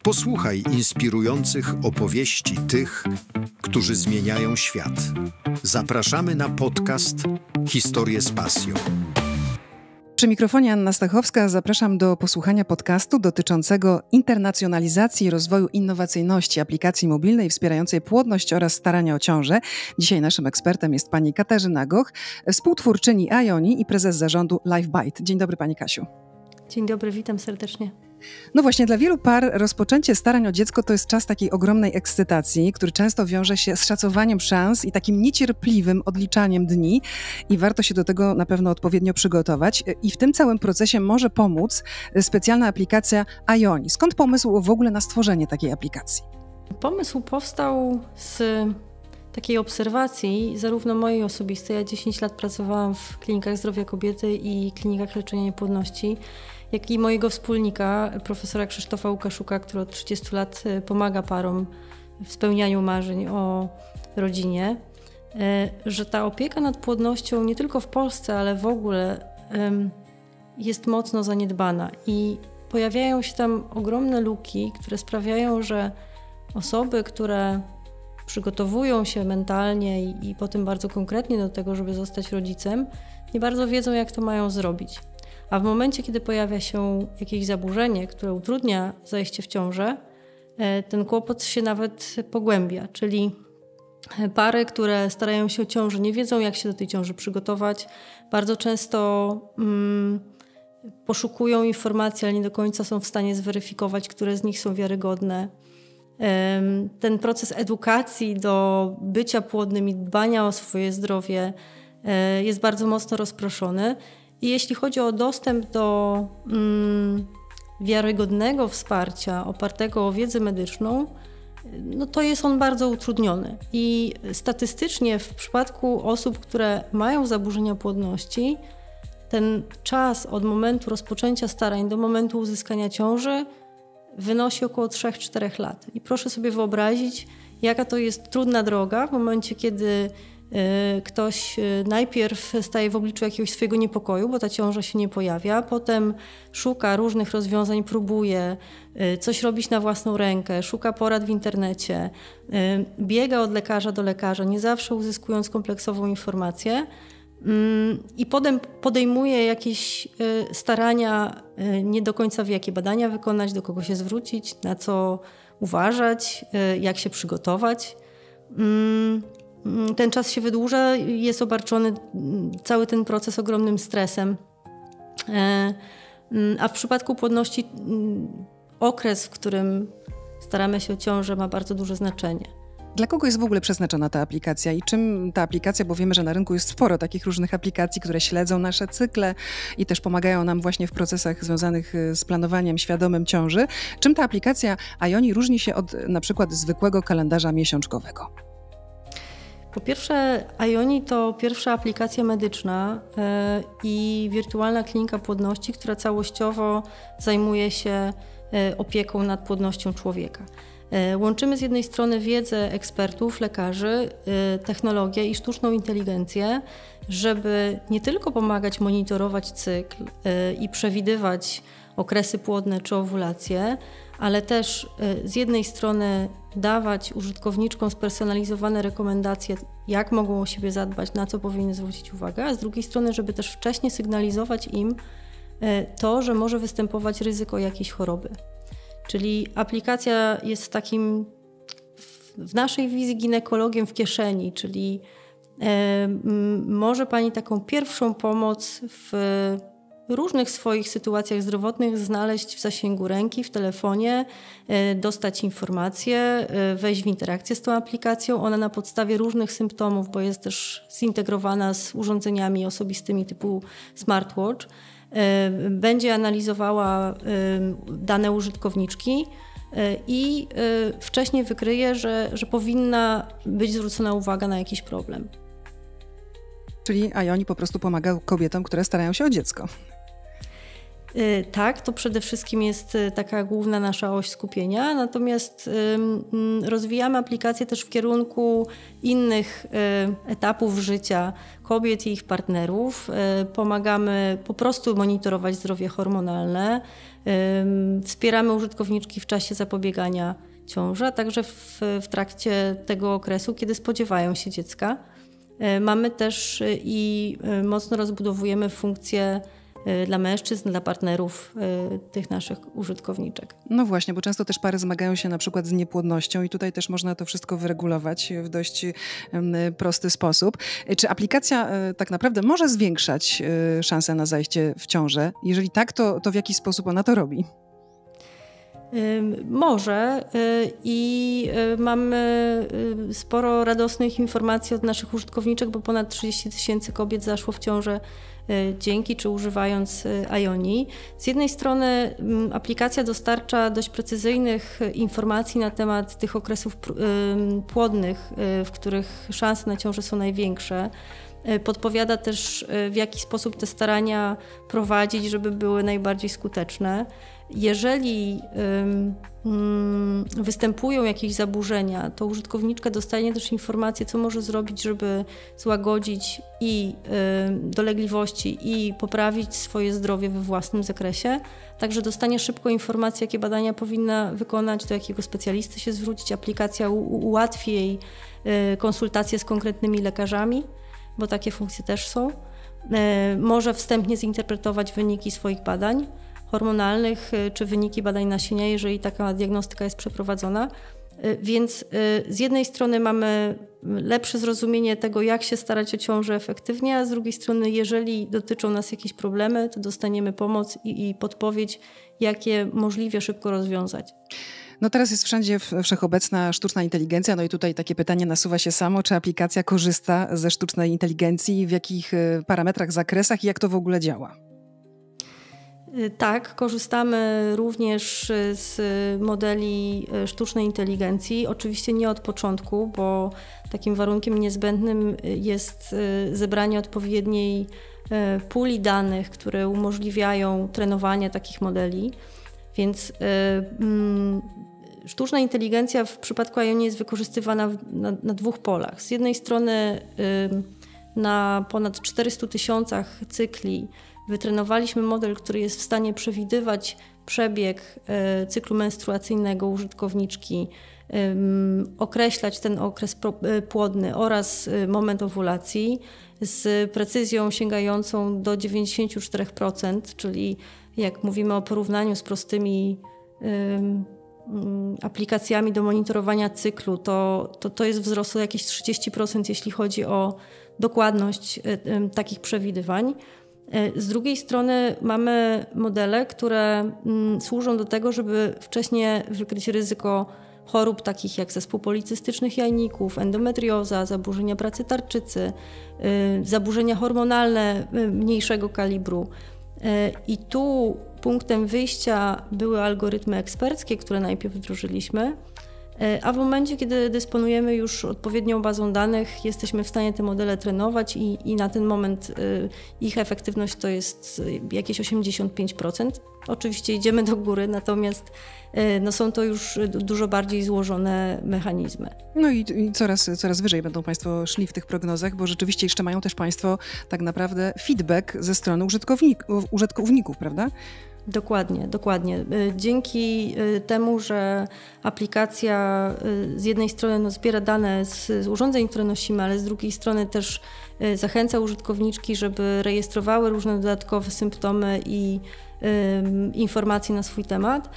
Posłuchaj inspirujących opowieści tych, którzy zmieniają świat. Zapraszamy na podcast Historie z pasją. Przy mikrofonie Anna Stachowska zapraszam do posłuchania podcastu dotyczącego internacjonalizacji i rozwoju innowacyjności aplikacji mobilnej wspierającej płodność oraz starania o ciążę. Dzisiaj naszym ekspertem jest pani Katarzyna Goch, współtwórczyni Ioni i prezes zarządu LifeBite. Dzień dobry pani Kasiu. Dzień dobry, witam serdecznie. No właśnie, dla wielu par rozpoczęcie starań o dziecko to jest czas takiej ogromnej ekscytacji, który często wiąże się z szacowaniem szans i takim niecierpliwym odliczaniem dni i warto się do tego na pewno odpowiednio przygotować. I w tym całym procesie może pomóc specjalna aplikacja Ioni. Skąd pomysł w ogóle na stworzenie takiej aplikacji? Pomysł powstał z takiej obserwacji, zarówno mojej osobistej, ja 10 lat pracowałam w klinikach zdrowia kobiety i klinikach leczenia niepłodności, jak i mojego wspólnika, profesora Krzysztofa Łukaszuka, który od 30 lat pomaga parom w spełnianiu marzeń o rodzinie, że ta opieka nad płodnością nie tylko w Polsce, ale w ogóle jest mocno zaniedbana i pojawiają się tam ogromne luki, które sprawiają, że osoby, które przygotowują się mentalnie i potem bardzo konkretnie do tego, żeby zostać rodzicem, nie bardzo wiedzą, jak to mają zrobić. A w momencie, kiedy pojawia się jakieś zaburzenie, które utrudnia zajście w ciążę, ten kłopot się nawet pogłębia. Czyli pary, które starają się o ciążę, nie wiedzą, jak się do tej ciąży przygotować. Bardzo często poszukują informacji, ale nie do końca są w stanie zweryfikować, które z nich są wiarygodne. Ten proces edukacji do bycia płodnym i dbania o swoje zdrowie jest bardzo mocno rozproszony. I jeśli chodzi o dostęp do wiarygodnego wsparcia opartego o wiedzę medyczną, no to jest on bardzo utrudniony. I statystycznie w przypadku osób, które mają zaburzenia płodności, ten czas od momentu rozpoczęcia starań do momentu uzyskania ciąży wynosi około 3-4 lat. I proszę sobie wyobrazić, jaka to jest trudna droga w momencie, kiedy ktoś najpierw staje w obliczu jakiegoś swojego niepokoju, bo ta ciąża się nie pojawia, potem szuka różnych rozwiązań, próbuje coś robić na własną rękę, szuka porad w internecie, biega od lekarza do lekarza, nie zawsze uzyskując kompleksową informację i potem podejmuje jakieś starania, nie do końca wie, jakie badania wykonać, do kogo się zwrócić, na co uważać, jak się przygotować. Ten czas się wydłuża, jest obarczony cały ten proces ogromnym stresem. A w przypadku płodności okres, w którym staramy się o ciążę, ma bardzo duże znaczenie. Dla kogo jest w ogóle przeznaczona ta aplikacja i czym ta aplikacja, bo wiemy, że na rynku jest sporo takich różnych aplikacji, które śledzą nasze cykle i też pomagają nam właśnie w procesach związanych z planowaniem świadomym ciąży. Czym ta aplikacja Ioni różni się od na przykład zwykłego kalendarza miesiączkowego? Po pierwsze, Ioni to pierwsza aplikacja medyczna i wirtualna klinika płodności, która całościowo zajmuje się opieką nad płodnością człowieka. Łączymy z jednej strony wiedzę ekspertów, lekarzy, technologię i sztuczną inteligencję, żeby nie tylko pomagać monitorować cykl i przewidywać okresy płodne czy owulacje, ale też z jednej strony dawać użytkowniczkom spersonalizowane rekomendacje, jak mogą o siebie zadbać, na co powinny zwrócić uwagę, a z drugiej strony, żeby też wcześniej sygnalizować im to, że może występować ryzyko jakiejś choroby. Czyli aplikacja jest takim w naszej wizji ginekologiem w kieszeni, czyli może Pani taką pierwszą pomoc w różnych swoich sytuacjach zdrowotnych znaleźć w zasięgu ręki, w telefonie, dostać informacje, wejść w interakcję z tą aplikacją. Ona na podstawie różnych symptomów, bo jest też zintegrowana z urządzeniami osobistymi typu smartwatch, będzie analizowała dane użytkowniczki i wcześniej wykryje, że powinna być zwrócona uwaga na jakiś problem. Czyli Ioni po prostu pomaga kobietom, które starają się o dziecko. Tak, to przede wszystkim jest taka główna nasza oś skupienia, natomiast rozwijamy aplikację też w kierunku innych etapów życia kobiet i ich partnerów. Pomagamy po prostu monitorować zdrowie hormonalne, wspieramy użytkowniczki w czasie zapobiegania ciąży, a także w trakcie tego okresu, kiedy spodziewają się dziecka. Mamy też i mocno rozbudowujemy funkcje dla mężczyzn, dla partnerów tych naszych użytkowniczek. No właśnie, bo często też pary zmagają się na przykład z niepłodnością i tutaj też można to wszystko wyregulować w dość prosty sposób. Czy aplikacja tak naprawdę może zwiększać szanse na zajście w ciążę? Jeżeli tak, to w jaki sposób ona to robi? Może i mamy sporo radosnych informacji od naszych użytkowniczek, bo ponad 30 000 kobiet zaszło w ciążę dzięki czy używając Ioni. Z jednej strony aplikacja dostarcza dość precyzyjnych informacji na temat tych okresów płodnych, w których szanse na ciążę są największe. Podpowiada też, w jaki sposób te starania prowadzić, żeby były najbardziej skuteczne. Jeżeli występują jakieś zaburzenia, to użytkowniczka dostanie też informację, co może zrobić, żeby złagodzić i dolegliwości i poprawić swoje zdrowie we własnym zakresie. Także dostanie szybko informację, jakie badania powinna wykonać, do jakiego specjalisty się zwrócić. Aplikacja ułatwi jej konsultacje z konkretnymi lekarzami, bo takie funkcje też są. Może wstępnie zinterpretować wyniki swoich badań hormonalnych czy wyniki badań nasienia, jeżeli taka diagnostyka jest przeprowadzona. Więc z jednej strony mamy lepsze zrozumienie tego, jak się starać o ciążę efektywnie, a z drugiej strony, jeżeli dotyczą nas jakieś problemy, to dostaniemy pomoc i podpowiedź, jak je możliwie szybko rozwiązać. No teraz jest wszędzie wszechobecna sztuczna inteligencja, no i tutaj takie pytanie nasuwa się samo, czy aplikacja korzysta ze sztucznej inteligencji, w jakich parametrach, zakresach i jak to w ogóle działa? Tak, korzystamy również z modeli sztucznej inteligencji. Oczywiście nie od początku, bo takim warunkiem niezbędnym jest zebranie odpowiedniej puli danych, które umożliwiają trenowanie takich modeli. Więc sztuczna inteligencja w przypadku Ioni jest wykorzystywana na dwóch polach. Z jednej strony na ponad 400 000 cykli wytrenowaliśmy model, który jest w stanie przewidywać przebieg cyklu menstruacyjnego użytkowniczki, określać ten okres płodny oraz moment owulacji z precyzją sięgającą do 94%, czyli jak mówimy o porównaniu z prostymi aplikacjami do monitorowania cyklu, to jest wzrost o jakieś 30%, jeśli chodzi o dokładność takich przewidywań. Z drugiej strony mamy modele, które służą do tego, żeby wcześniej wykryć ryzyko chorób takich jak zespół policystycznych jajników, endometrioza, zaburzenia pracy tarczycy, zaburzenia hormonalne mniejszego kalibru. I tu punktem wyjścia były algorytmy eksperckie, które najpierw wdrożyliśmy, a w momencie, kiedy dysponujemy już odpowiednią bazą danych, jesteśmy w stanie te modele trenować i na ten moment ich efektywność to jest jakieś 85%. Oczywiście idziemy do góry, natomiast są to już dużo bardziej złożone mechanizmy. No i coraz wyżej będą Państwo szli w tych prognozach, bo rzeczywiście jeszcze mają też Państwo tak naprawdę feedback ze strony użytkowników, prawda? Dokładnie. Dzięki temu, że aplikacja z jednej strony zbiera dane z urządzeń, które nosimy, ale z drugiej strony też zachęca użytkowniczki, żeby rejestrowały różne dodatkowe symptomy i informacje na swój temat,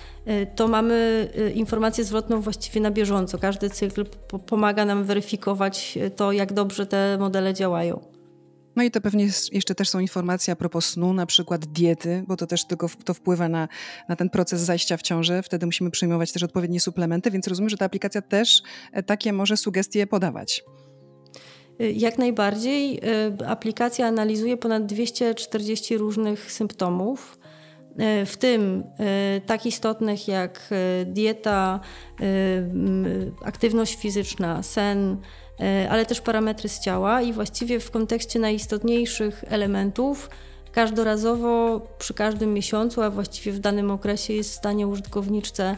to mamy informację zwrotną właściwie na bieżąco. Każdy cykl pomaga nam weryfikować to, jak dobrze te modele działają. No i to pewnie jeszcze też są informacje a propos snu, na przykład diety, bo to też tylko to wpływa na ten proces zajścia w ciążę. Wtedy musimy przyjmować też odpowiednie suplementy, więc rozumiem, że ta aplikacja też takie może sugestie podawać. Jak najbardziej. Aplikacja analizuje ponad 240 różnych symptomów, w tym tak istotnych jak dieta, aktywność fizyczna, sen, ale też parametry z ciała i właściwie w kontekście najistotniejszych elementów każdorazowo przy każdym miesiącu, a właściwie w danym okresie jest w stanie użytkowniczce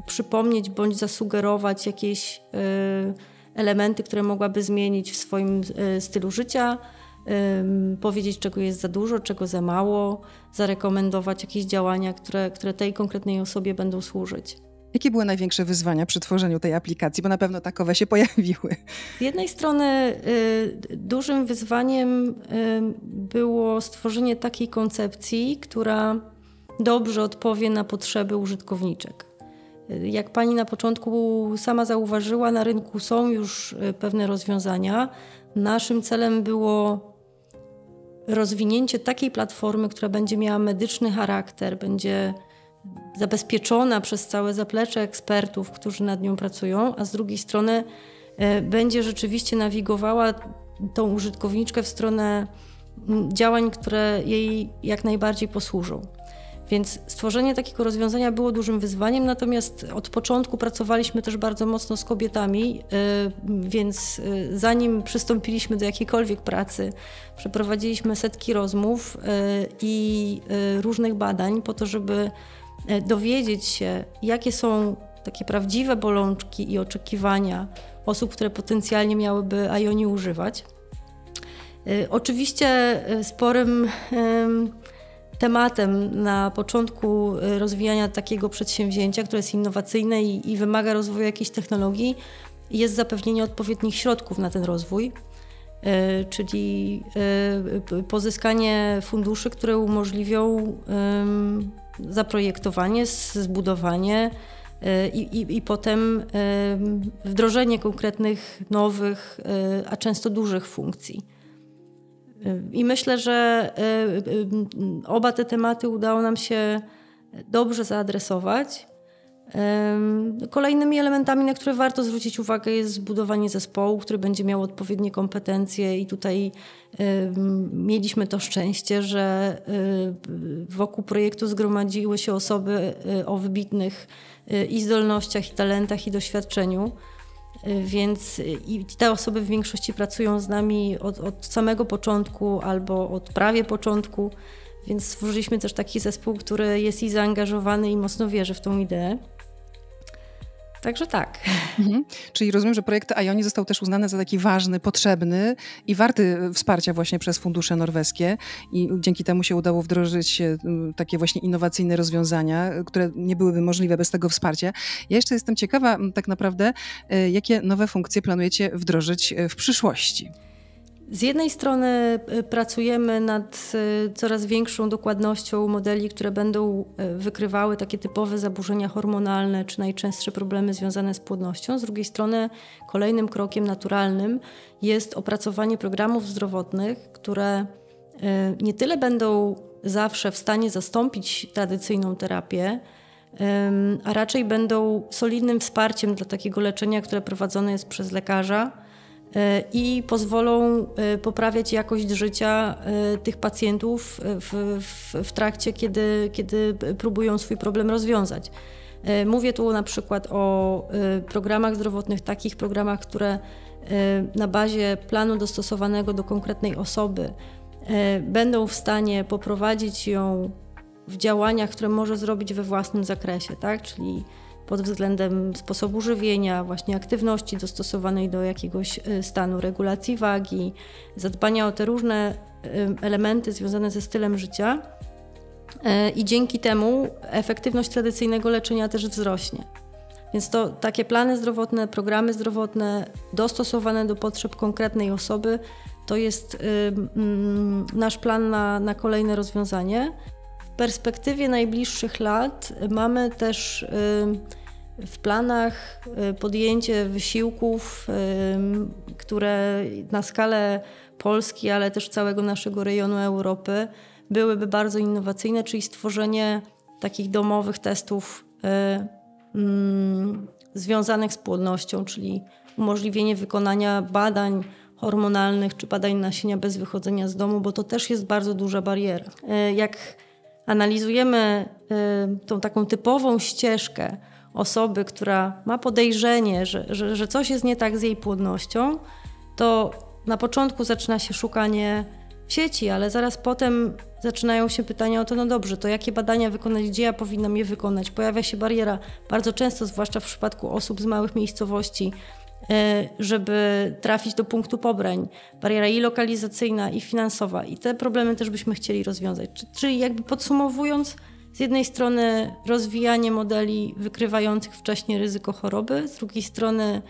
przypomnieć bądź zasugerować jakieś elementy, które mogłaby zmienić w swoim stylu życia, powiedzieć, czego jest za dużo, czego za mało, zarekomendować jakieś działania, które tej konkretnej osobie będą służyć. Jakie były największe wyzwania przy tworzeniu tej aplikacji? Bo na pewno takowe się pojawiły. Z jednej strony dużym wyzwaniem było stworzenie takiej koncepcji, która dobrze odpowie na potrzeby użytkowniczek. Jak pani na początku sama zauważyła, na rynku są już pewne rozwiązania. Naszym celem było rozwinięcie takiej platformy, która będzie miała medyczny charakter, będzie zabezpieczona przez całe zaplecze ekspertów, którzy nad nią pracują, a z drugiej strony będzie rzeczywiście nawigowała tą użytkowniczkę w stronę działań, które jej jak najbardziej posłużą. Więc stworzenie takiego rozwiązania było dużym wyzwaniem, natomiast od początku pracowaliśmy też bardzo mocno z kobietami, więc zanim przystąpiliśmy do jakiejkolwiek pracy, przeprowadziliśmy setki rozmów i różnych badań po to, żeby dowiedzieć się, jakie są takie prawdziwe bolączki i oczekiwania osób, które potencjalnie miałyby Ioni używać. Oczywiście sporym tematem na początku rozwijania takiego przedsięwzięcia, które jest innowacyjne i wymaga rozwoju jakiejś technologii, jest zapewnienie odpowiednich środków na ten rozwój, czyli pozyskanie funduszy, które umożliwią zaprojektowanie, zbudowanie i potem wdrożenie konkretnych, nowych, a często dużych funkcji. I myślę, że oba te tematy udało nam się dobrze zaadresować. Kolejnymi elementami, na które warto zwrócić uwagę, jest zbudowanie zespołu, który będzie miał odpowiednie kompetencje i tutaj mieliśmy to szczęście, że wokół projektu zgromadziły się osoby o wybitnych i zdolnościach, i talentach, i doświadczeniu. Więc i te osoby w większości pracują z nami od samego początku albo od prawie początku, więc stworzyliśmy też taki zespół, który jest i zaangażowany i mocno wierzy w tą ideę. Także tak. Czyli rozumiem, że projekt Ioni został też uznany za taki ważny, potrzebny i warty wsparcia właśnie przez fundusze norweskie i dzięki temu się udało wdrożyć takie właśnie innowacyjne rozwiązania, które nie byłyby możliwe bez tego wsparcia. Ja jeszcze jestem ciekawa tak naprawdę, jakie nowe funkcje planujecie wdrożyć w przyszłości. Z jednej strony pracujemy nad coraz większą dokładnością modeli, które będą wykrywały takie typowe zaburzenia hormonalne czy najczęstsze problemy związane z płodnością. Z drugiej strony kolejnym krokiem naturalnym jest opracowanie programów zdrowotnych, które nie tyle będą zawsze w stanie zastąpić tradycyjną terapię, a raczej będą solidnym wsparciem dla takiego leczenia, które prowadzone jest przez lekarza, i pozwolą poprawiać jakość życia tych pacjentów w trakcie, kiedy próbują swój problem rozwiązać. Mówię tu na przykład o programach zdrowotnych, takich programach, które na bazie planu dostosowanego do konkretnej osoby będą w stanie poprowadzić ją w działaniach, które może zrobić we własnym zakresie, tak? Czyli pod względem sposobu żywienia, właśnie aktywności dostosowanej do jakiegoś stanu, regulacji wagi, zadbania o te różne elementy związane ze stylem życia i dzięki temu efektywność tradycyjnego leczenia też wzrośnie. Więc to takie plany zdrowotne, programy zdrowotne dostosowane do potrzeb konkretnej osoby to jest nasz plan na kolejne rozwiązanie. W perspektywie najbliższych lat mamy też w planach podjęcie wysiłków, które na skalę Polski, ale też całego naszego rejonu Europy byłyby bardzo innowacyjne, czyli stworzenie takich domowych testów związanych z płodnością, czyli umożliwienie wykonania badań hormonalnych czy badań nasienia bez wychodzenia z domu, bo to też jest bardzo duża bariera. Jak analizujemy tą taką typową ścieżkę osoby, która ma podejrzenie, że coś jest nie tak z jej płodnością, to na początku zaczyna się szukanie w sieci, ale zaraz potem zaczynają się pytania o to, no dobrze, to jakie badania wykonać, gdzie ja powinnam je wykonać? Pojawia się bariera bardzo często, zwłaszcza w przypadku osób z małych miejscowości, żeby trafić do punktu pobrań. Bariera i lokalizacyjna, i finansowa. I te problemy też byśmy chcieli rozwiązać. Czyli jakby podsumowując, z jednej strony rozwijanie modeli wykrywających wcześniej ryzyko choroby, z drugiej strony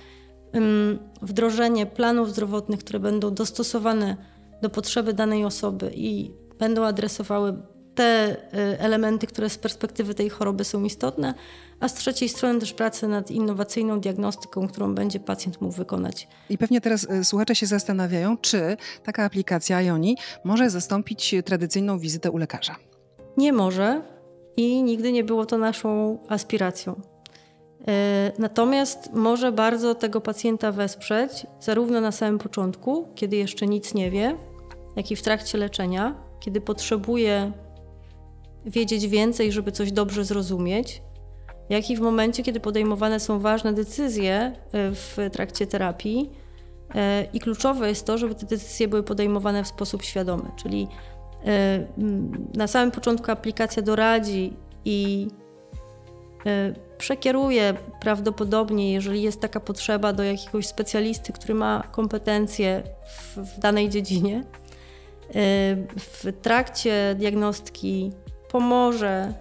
wdrożenie planów zdrowotnych, które będą dostosowane do potrzeby danej osoby i będą adresowały te elementy, które z perspektywy tej choroby są istotne, a z trzeciej strony też pracę nad innowacyjną diagnostyką, którą będzie pacjent mógł wykonać. I pewnie teraz słuchacze się zastanawiają, czy taka aplikacja Ioni może zastąpić tradycyjną wizytę u lekarza. Nie może i nigdy nie było to naszą aspiracją. Natomiast może bardzo tego pacjenta wesprzeć, zarówno na samym początku, kiedy jeszcze nic nie wie, jak i w trakcie leczenia, kiedy potrzebuje wiedzieć więcej, żeby coś dobrze zrozumieć, jak i w momencie, kiedy podejmowane są ważne decyzje w trakcie terapii. I kluczowe jest to, żeby te decyzje były podejmowane w sposób świadomy, czyli na samym początku aplikacja doradzi i przekieruje prawdopodobnie, jeżeli jest taka potrzeba, do jakiegoś specjalisty, który ma kompetencje w danej dziedzinie. W trakcie diagnostyki pomoże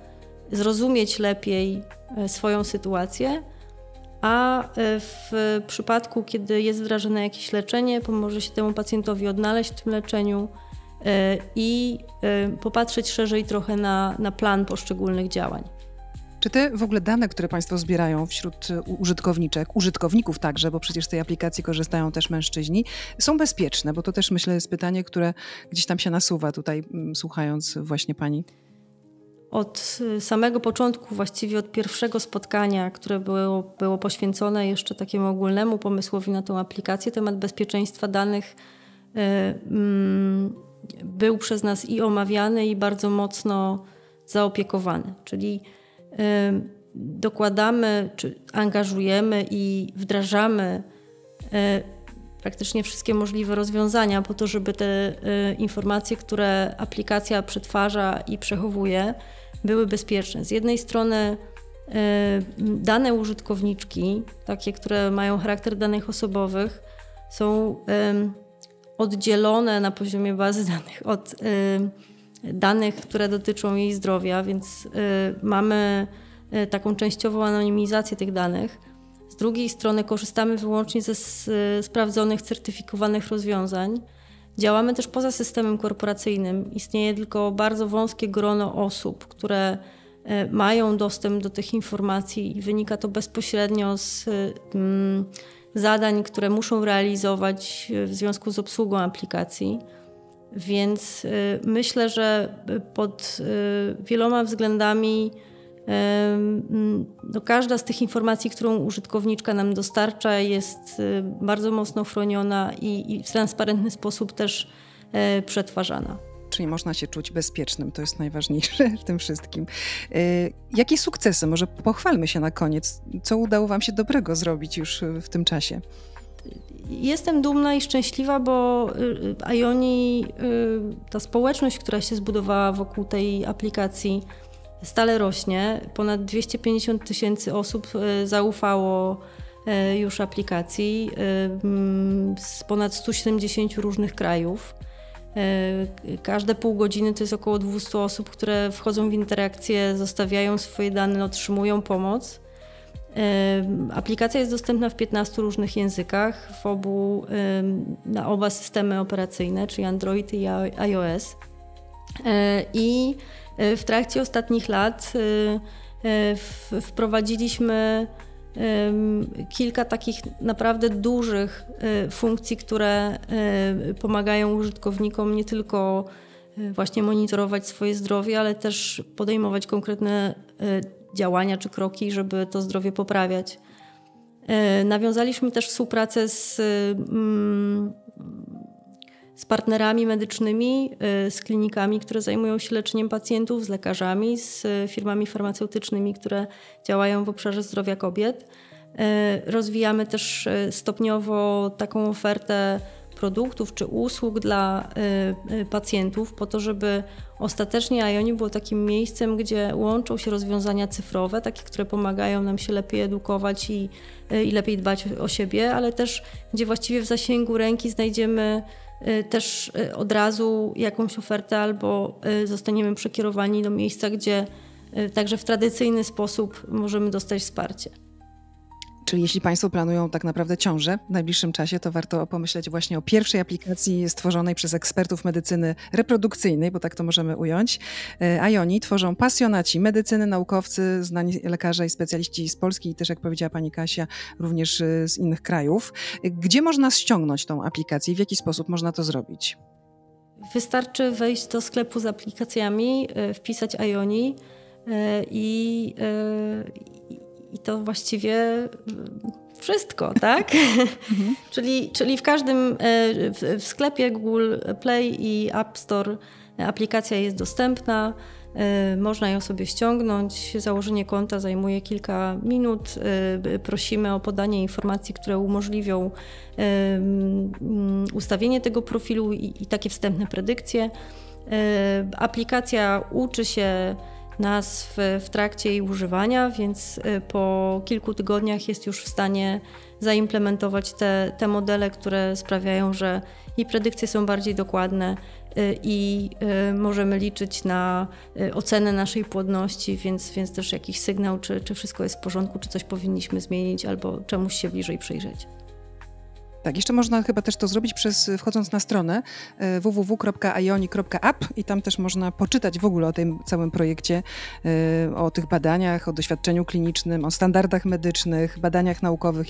zrozumieć lepiej swoją sytuację, a w przypadku, kiedy jest wdrażane jakieś leczenie, pomoże się temu pacjentowi odnaleźć w tym leczeniu i popatrzeć szerzej trochę na plan poszczególnych działań. Czy te w ogóle dane, które Państwo zbierają wśród użytkowników także, bo przecież z tej aplikacji korzystają też mężczyźni, są bezpieczne? Bo to też myślę jest pytanie, które gdzieś tam się nasuwa tutaj, słuchając właśnie Pani. Od samego początku, właściwie od pierwszego spotkania, które było poświęcone jeszcze takiemu ogólnemu pomysłowi na tę aplikację, temat bezpieczeństwa danych był przez nas i omawiany, i bardzo mocno zaopiekowany. Czyli dokładamy, czy angażujemy i wdrażamy praktycznie wszystkie możliwe rozwiązania po to, żeby te informacje, które aplikacja przetwarza i przechowuje, były bezpieczne. Z jednej strony dane użytkowniczki, takie, które mają charakter danych osobowych, są oddzielone na poziomie bazy danych od danych, które dotyczą jej zdrowia, więc mamy taką częściową anonimizację tych danych. Z drugiej strony korzystamy wyłącznie ze sprawdzonych, certyfikowanych rozwiązań. Działamy też poza systemem korporacyjnym. Istnieje tylko bardzo wąskie grono osób, które mają dostęp do tych informacji i wynika to bezpośrednio z zadań, które muszą realizować w związku z obsługą aplikacji. Więc myślę, że pod wieloma względami każda z tych informacji, którą użytkowniczka nam dostarcza, jest bardzo mocno chroniona i w transparentny sposób też przetwarzana. Czyli można się czuć bezpiecznym, to jest najważniejsze w tym wszystkim. Jakie sukcesy? Może pochwalmy się na koniec. Co udało Wam się dobrego zrobić już w tym czasie? Jestem dumna i szczęśliwa, bo Ioni, ta społeczność, która się zbudowała wokół tej aplikacji, stale rośnie. Ponad 250 000 osób zaufało już aplikacji z ponad 170 różnych krajów. Każde pół godziny to jest około 200 osób, które wchodzą w interakcję, zostawiają swoje dane, otrzymują pomoc. Aplikacja jest dostępna w 15 różnych językach, na oba systemy operacyjne, czyli Android i iOS. I w trakcie ostatnich lat wprowadziliśmy kilka takich naprawdę dużych funkcji, które pomagają użytkownikom nie tylko właśnie monitorować swoje zdrowie, ale też podejmować konkretne działania czy kroki, żeby to zdrowie poprawiać. Nawiązaliśmy też współpracę z partnerami medycznymi, z klinikami, które zajmują się leczeniem pacjentów, z lekarzami, z firmami farmaceutycznymi, które działają w obszarze zdrowia kobiet. Rozwijamy też stopniowo taką ofertę produktów czy usług dla pacjentów po to, żeby ostatecznie Ioni było takim miejscem, gdzie łączą się rozwiązania cyfrowe, takie, które pomagają nam się lepiej edukować i lepiej dbać o siebie, ale też gdzie właściwie w zasięgu ręki znajdziemy też od razu jakąś ofertę albo zostaniemy przekierowani do miejsca, gdzie także w tradycyjny sposób możemy dostać wsparcie. Czyli jeśli Państwo planują tak naprawdę ciążę w najbliższym czasie, to warto pomyśleć właśnie o pierwszej aplikacji stworzonej przez ekspertów medycyny reprodukcyjnej, bo tak to możemy ująć. Ioni tworzą pasjonaci medycyny, naukowcy, znani lekarze i specjaliści z Polski i też, jak powiedziała pani Kasia, również z innych krajów. Gdzie można ściągnąć tą aplikację i w jaki sposób można to zrobić? Wystarczy wejść do sklepu z aplikacjami, wpisać Ioni i to właściwie wszystko, tak? Czyli w każdym, w sklepie Google Play i App Store aplikacja jest dostępna, można ją sobie ściągnąć, założenie konta zajmuje kilka minut, prosimy o podanie informacji, które umożliwią ustawienie tego profilu i takie wstępne predykcje. Aplikacja uczy się nas w trakcie jej używania, więc po kilku tygodniach jest już w stanie zaimplementować te modele, które sprawiają, że i predykcje są bardziej dokładne i możemy liczyć na ocenę naszej płodności, więc też jakiś sygnał, czy wszystko jest w porządku, czy coś powinniśmy zmienić albo czemuś się bliżej przyjrzeć. Tak, jeszcze można chyba też to zrobić wchodząc na stronę www.ioni.app i tam też można poczytać w ogóle o tym całym projekcie, o tych badaniach, o doświadczeniu klinicznym, o standardach medycznych, badaniach naukowych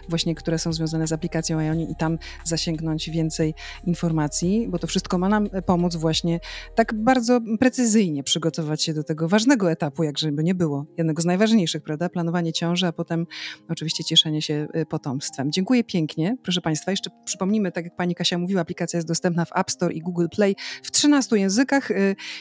właśnie, które są związane z aplikacją Ioni i tam zasięgnąć więcej informacji, bo to wszystko ma nam pomóc właśnie tak bardzo precyzyjnie przygotować się do tego ważnego etapu, jak żeby nie było, jednego z najważniejszych, prawda? Planowanie ciąży, a potem oczywiście cieszenie się potomstwem. Dziękuję pięknie, proszę Państwa. Jeszcze przypomnijmy, tak jak pani Kasia mówiła, aplikacja jest dostępna w App Store i Google Play w 13 językach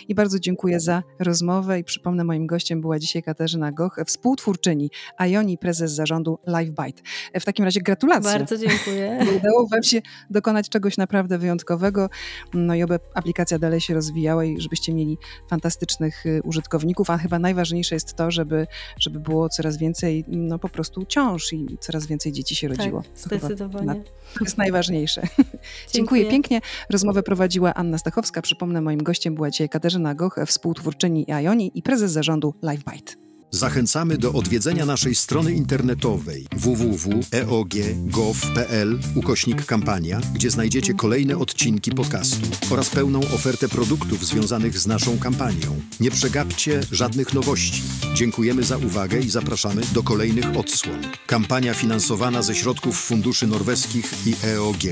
i bardzo dziękuję za rozmowę i przypomnę, moim gościem była dzisiaj Katarzyna Goch, współtwórczyni Ioni, prezes zarządu LiveBite. W takim razie gratulacje. Bardzo dziękuję. Udało wam się dokonać czegoś naprawdę wyjątkowego, no i oby aplikacja dalej się rozwijała i żebyście mieli fantastycznych użytkowników, a chyba najważniejsze jest to, żeby było coraz więcej po prostu ciąż i coraz więcej dzieci się rodziło. Tak, zdecydowanie. To jest najważniejsze. Dziękuję pięknie. Rozmowę prowadziła Anna Stachowska. Przypomnę, moim gościem była dzisiaj Katarzyna Goch, współtwórczyni Ioni i prezes zarządu LiveBite. Zachęcamy do odwiedzenia naszej strony internetowej www.eog.gov.pl/kampania, gdzie znajdziecie kolejne odcinki podcastu oraz pełną ofertę produktów związanych z naszą kampanią. Nie przegapcie żadnych nowości. Dziękujemy za uwagę i zapraszamy do kolejnych odsłon. Kampania finansowana ze środków funduszy norweskich i EOG.